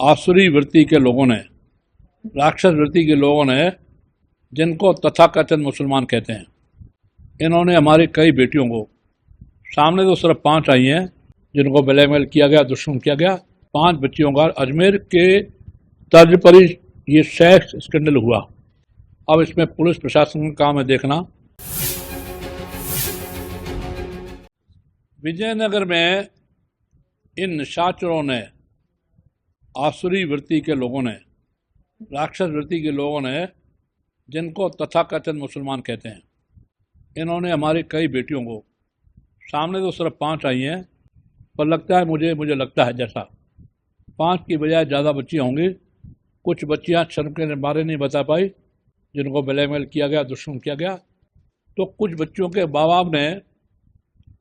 आसुरी वृत्ति के लोगों ने, राक्षस वृत्ति के लोगों ने, जिनको तथाकथित मुसलमान कहते हैं, इन्होंने हमारी कई बेटियों को, सामने तो सिर्फ 5 आई हैं जिनको ब्लैकमेल किया गया, दुश्मन किया गया। 5 बच्चियों का अजमेर के तर्ज पर ही ये सेक्स स्कैंडल हुआ। अब इसमें पुलिस प्रशासन का काम है देखना। विजयनगर में इन निशाचरों ने, आसुरी वृत्ति के लोगों ने, राक्षस वृत्ति के लोगों ने, जिनको तथाकथित मुसलमान कहते हैं, इन्होंने हमारी कई बेटियों को, सामने तो सिर्फ 5 आई हैं, पर लगता है मुझे लगता है जैसा 5 की बजाय ज़्यादा बच्चियाँ होंगी। कुछ बच्चियाँ शर्म के मारे नहीं बता पाई, जिनको ब्लैकमेल किया गया, दुश्मन किया गया। तो कुछ बच्चियों के माँ बाप ने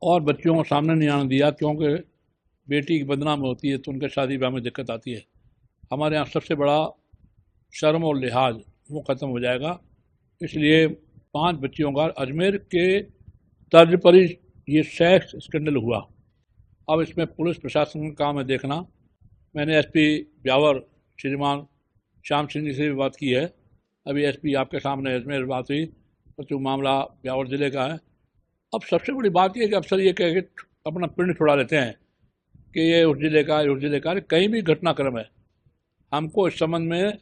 और बच्चियों को सामने नहीं आने दिया, क्योंकि बेटी की बदनाम होती है तो उनके शादी ब्याह में दिक्कत आती है। हमारे यहाँ सबसे बड़ा शर्म और लिहाज वो ख़त्म हो जाएगा। इसलिए 5 बच्चियों का अजमेर के तर्ज पर ही ये सेक्स स्कैंडल हुआ। अब इसमें पुलिस प्रशासन का काम है देखना। मैंने एसपी ब्यावर श्रीमान श्याम सिंह जी से भी बात की है। अभी एसपी आपके सामने अजमेर बात हुई, तो मामला ब्यावर ज़िले का है। अब सबसे बड़ी बात यह है कि अफसर ये कह के अपना पिंड छुड़ा लेते हैं कि ये उस ज़िले का है, उस ज़िले का है। कहीं भी घटनाक्रम है, हमको इस संबंध में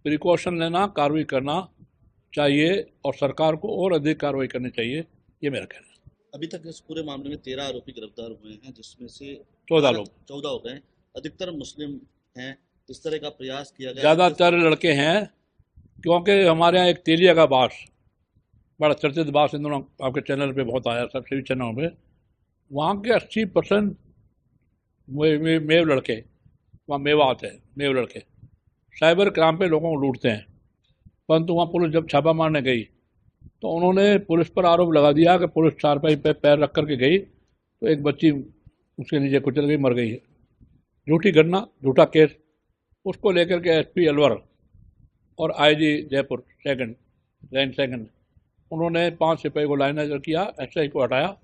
प्रिकॉशन लेना, कार्रवाई करना चाहिए और सरकार को और अधिक कार्रवाई करनी चाहिए, ये मेरा कहना है। अभी तक इस पूरे मामले में 13 आरोपी गिरफ्तार हुए हैं, जिसमें से 14 लोग, 14 हो गए। अधिकतर मुस्लिम हैं। इस तरह का प्रयास किया गया, ज़्यादातर लड़के हैं, क्योंकि हमारे यहाँ एक तेलिया का बास, बड़ा चर्चित बास इन दोनों आपके चैनल पे बहुत आया, सबसे भी चैनलों पे। वहाँ के 80% मेव लड़के, वहाँ मेवात है, मेव लड़के साइबर क्राइम पे लोगों को लूटते हैं। परंतु वहाँ पुलिस जब छापा मारने गई तो उन्होंने पुलिस पर आरोप लगा दिया कि पुलिस चारपाई पे पैर रख करके गई तो एक बच्ची उसके नीचे कुचल गई, मर गई। झूठी घटना, झूठा केस। उसको लेकर के एसपी अलवर और आईजी जयपुर सेकंड उन्होंने 5 सिपाही को लाइनर किया, एसआई को हटाया,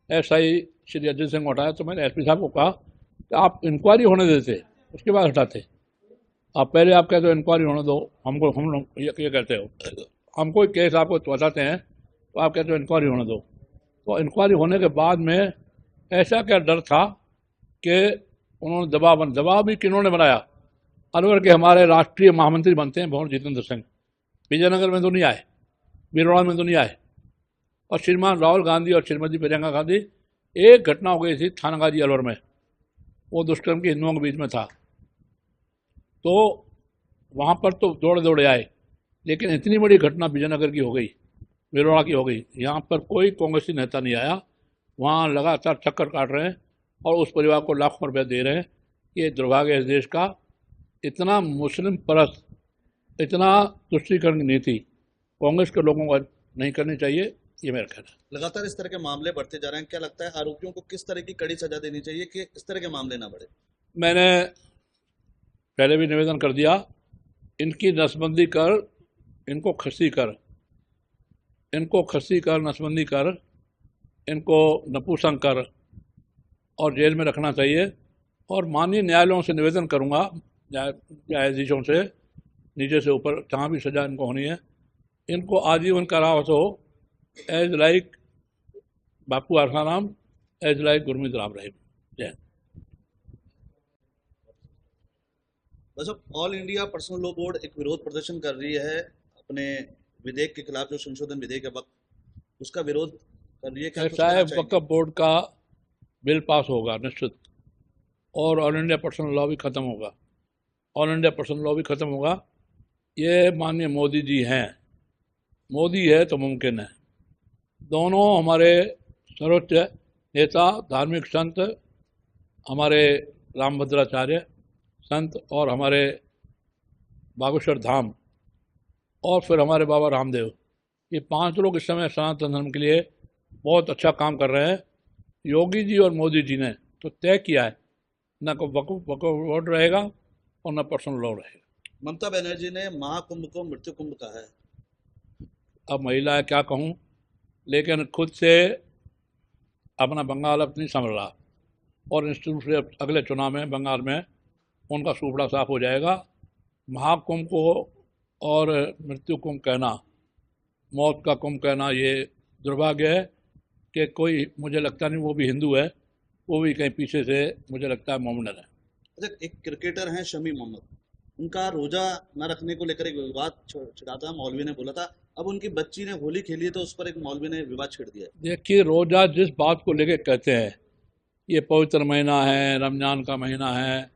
एसआई श्री अजय सिंह को हटाया। तो मैंने एसपी साहब को कहा कि आप इंक्वायरी होने देते, उसके बाद हटाते। आप पहले आप कहते हो इंक्वायरी होने दो, हम लोग ये कहते हो, हम कोई केस आपको बताते हैं तो आप कहते हो इंक्वायरी होने दो। तो इंक्वायरी होने के बाद में ऐसा क्या डर था कि उन्होंने दबाव भी किन्होंने बनाया? अलवर के हमारे राष्ट्रीय महामंत्री बनते हैं भंवर जितेंद्र सिंह, विजयनगर में तो नहीं आए, बिरौड़ा में तो नहीं आए। और श्रीमान राहुल गांधी और श्रीमती प्रियंका गांधी, एक घटना हो गई थी थानागाजी अलवर में, वो दुष्कर्म के हिंदुओं के बीच में था, तो वहाँ पर तो दौड़े आए। लेकिन इतनी बड़ी घटना विजयनगर की हो गई, बिरौड़ा की हो गई, यहाँ पर कोई कांग्रेसी नेता नहीं आया। वहाँ लगातार चक्कर काट रहे हैं और उस परिवार को लाखों रुपये दे रहे हैं। ये दुर्भाग्य है इस देश का। इतना मुस्लिम परस्त, इतना तुष्टीकरण की नीति कांग्रेस के लोगों को नहीं करनी चाहिए, ये मेरा कहना है। लगातार इस तरह के मामले बढ़ते जा रहे हैं। क्या लगता है आरोपियों को किस तरह की कड़ी सजा देनी चाहिए कि इस तरह के मामले ना बढ़े? मैंने पहले भी निवेदन कर दिया, इनकी नसबंदी कर, इनको खस्सी कर, नसबंदी कर, इनको नपुंसक कर और जेल में रखना चाहिए। और माननीय न्यायालयों से निवेदन करूंगा, न्यायाधीशों से नीचे से ऊपर, जहाँ भी सजा इनको होनी है, इनको आजीवन कारावास हो, एज लाइक बापू आसाराम, एज लाइक गुरमीत राम रहीम। जय। बस अब all India personal law board एक विरोध प्रदर्शन कर रही है अपने विधेयक के खिलाफ, जो संशोधन विधेयक है वक्त उसका विरोध कर रही है। क्या चाहे वक्फ बोर्ड का बिल पास होगा निश्चित, और ऑल इंडिया पर्सनल लॉ भी खत्म होगा, ऑल इंडिया पर्सनल लॉ भी खत्म होगा। ये माननीय मोदी जी हैं, मोदी है तो मुमकिन है। दोनों हमारे सर्वोच्च नेता, धार्मिक संत, हमारे रामभद्राचार्य संत और हमारे बागेश्वर धाम और फिर हमारे बाबा रामदेव, ये 5 लोग इस समय सनातन धर्म के लिए बहुत अच्छा काम कर रहे हैं। योगी जी और मोदी जी ने तो तय किया है, न को वक्फ बोर्ड रहेगा और न पर्सनल लॉ रहेगा। ममता बनर्जी ने महाकुंभ को मृत्यु कुंभ कहा है। अब महिला है क्या कहूँ, लेकिन खुद से अपना बंगाल अब नहीं संभल रहा और इंस्टीट्यूट से अगले चुनाव में बंगाल में उनका सूपड़ा साफ हो जाएगा। महाकुंभ को और मृत्यु कुंभ कहना, मौत का कुंभ कहना, ये दुर्भाग्य है कि कोई, मुझे लगता नहीं वो भी हिंदू है, वो भी कहीं पीछे से मुझे लगता है मोमडन है। अच्छा, एक क्रिकेटर हैं शमी मोहम्मद, उनका रोजा न रखने को लेकर एक विवाद छिड़ा था, मौलवी ने बोला था। अब उनकी बच्ची ने होली खेली है तो उस पर एक मौलवी ने विवाद छेड़ दिया है। देखिए, रोज़ा जिस बात को लेकर कहते हैं, ये पवित्र महीना है, रमज़ान का महीना है,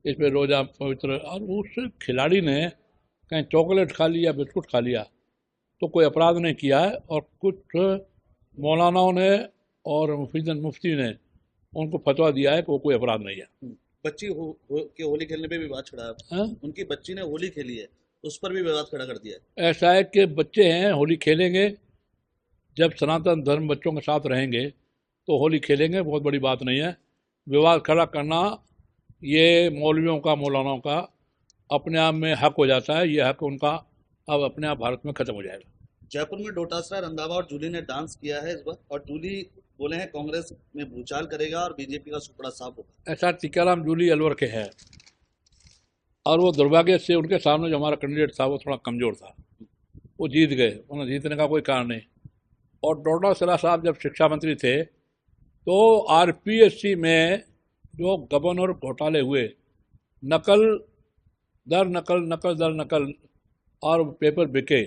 इसमें रोज़ा पवित्र, और उस खिलाड़ी ने कहीं चॉकलेट खा लिया, बिस्कुट खा लिया, तो कोई अपराध नहीं किया है। और कुछ मौलानाओं ने और मुफ्ती ने उनको फतवा दिया है कि वो कोई अपराध नहीं है। बच्ची के होली खेलने पे विवाद छिड़ा है। हाँ? उनकी बच्ची ने होली खेली है, उस पर भी विवाद खड़ा कर दिया है। ऐसा है कि बच्चे हैं, होली खेलेंगे, जब सनातन धर्म बच्चों के साथ रहेंगे तो होली खेलेंगे, बहुत बड़ी बात नहीं है। विवाद खड़ा करना ये मौलवियों का, मौलानाओं का अपने आप में हक हो जाता है। ये हक उनका अब अपने आप भारत में ख़त्म हो जाएगा। जयपुर में डोटासरा, रंधावा और जूली ने डांस किया है इस बार, और जूली बोले हैं कांग्रेस में भूचाल करेगा और बीजेपी का सुपड़ा साफ होगा। ऐसा टीकाराम जूली अलवर के हैं, और वो दुर्भाग्य से उनके सामने जो हमारा कैंडिडेट था वो थोड़ा कमज़ोर था, वो जीत गए, उन्हें जीतने का कोई कारण नहीं। और डोटासरा साहब जब शिक्षा मंत्री थे तो आरपीएससी में जो गवर्नर घोटाले हुए, नकल दर नकल, नकल दर नकल, और पेपर बिके,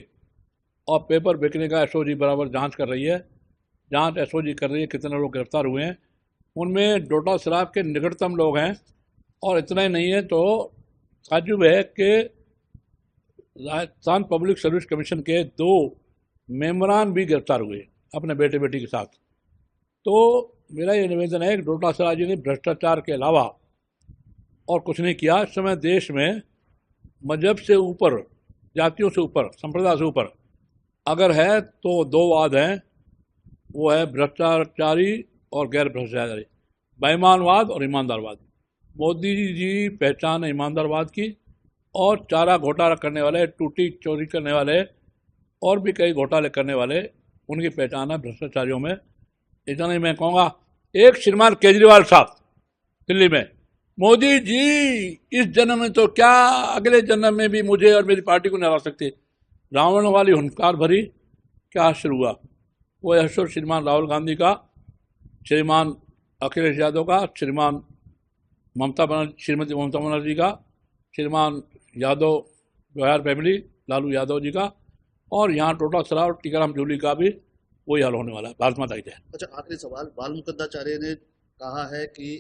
और पेपर बिकने का एसओजी बराबर जांच कर रही है, जांच एसओजी कर रही है कितने लोग गिरफ्तार हुए हैं। उनमें डोटासरा के निकटतम लोग हैं। और इतना ही नहीं है तो ताज्जुब है कि राजस्थान पब्लिक सर्विस कमीशन के 2 मेंबरान भी गिरफ्तार हुए अपने बेटे बेटी के साथ। तो मेरा ये निवेदन है कि डोटासरा जी ने भ्रष्टाचार के अलावा और कुछ नहीं किया। इस समय देश में मजहब से ऊपर, जातियों से ऊपर, संप्रदाय से ऊपर अगर है तो 2 वाद हैं, वो है भ्रष्टाचारी और गैर भ्रष्टाचारी, बेईमानवाद और ईमानदारवाद। मोदी जी पहचान है ईमानदारवाद की, और चारा घोटाला करने वाले, टूटी चोरी करने वाले, और भी कई घोटाले करने वाले, उनकी पहचान है भ्रष्टाचारियों में। इतना ही मैं कहूँगा, एक श्रीमान केजरीवाल साहब दिल्ली में, मोदी जी इस जन्म में तो क्या, अगले जन्म में भी मुझे और मेरी पार्टी को नहीं हरा सकते। रावण वाली हुंकार भरी क्या आश्चर्य हुआ। वो अश्वर श्रीमान राहुल गांधी का, श्रीमान अखिलेश यादव का, श्रीमान श्रीमती ममता बनर्जी का, श्रीमान यादव बिहार फैमिली लालू यादव जी का, और यहाँ डोटासरा और टीकाराम जूली का भी वही हाल होने वाला है। भारत माता की जय। अच्छा, आखिरी सवाल, बाल मुकुंदाचार्य ने कहा है कि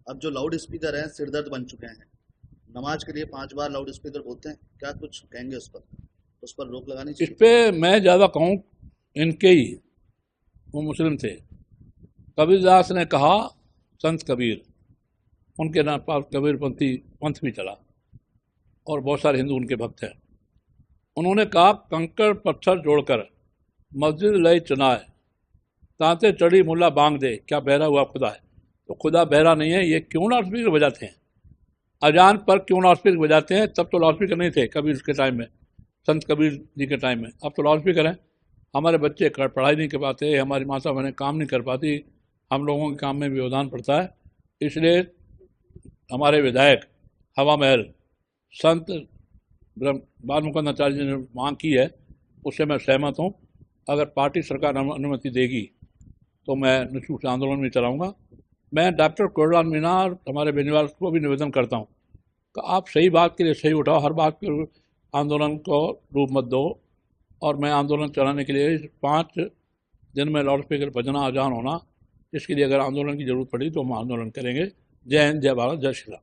अब जो लाउड स्पीकर हैं सिरदर्द बन चुके हैं, नमाज के लिए 5 बार लाउड स्पीकर बोलते हैं, क्या कुछ कहेंगे उस पर रोक लगानी चाहिए? इस पर मैं ज़्यादा कहूँ, इनके ही, वो मुस्लिम थे, कबीरदास ने कहा, संत कबीर, उनके नाम पर कबीरपंथी पंथ भी चला, और बहुत सारे हिंदू उनके भक्त हैं। उन्होंने कहा, कंकड़ पत्थर जोड़कर मस्जिद लय चुनाए, तांते चढ़ी मुल्ला बांग दे, क्या बहरा हुआ खुदा है। तो खुदा बहरा नहीं है, ये क्यों लाउड स्पीकर बजाते हैं, अजान पर क्यों लाउड स्पीकर बजाते हैं। तब तो लाउड स्पीकर नहीं थे कबीर के टाइम में, संत कबीर जी के टाइम में, अब तो लाउड स्पीकर हैं। हमारे बच्चे पढ़ाई नहीं कर पाते, हमारी माता बहनें काम नहीं कर पाती, हम लोगों के काम में भी योगदान पड़ता है। इसलिए हमारे विधायक हवा महल संत बाल मुकुंदाचार्य जी ने मांग की है, उससे मैं सहमत हूँ। अगर पार्टी सरकार अनुमति देगी तो मैं निःशुल्क आंदोलन में चलाऊँगा। मैं डॉक्टर कोयरालाल मीणा और हमारे बेनीवाल को भी निवेदन करता हूँ कि आप सही बात के लिए सही उठाओ, हर बात के आंदोलन को रूप मत दो। और मैं आंदोलन चलाने के लिए 5 दिन में लाउड स्पीकर बजना, अजान होना, इसके लिए अगर आंदोलन की जरूरत पड़ी तो हम आंदोलन करेंगे। जय हिंद, जय भारत, जय श्री राम।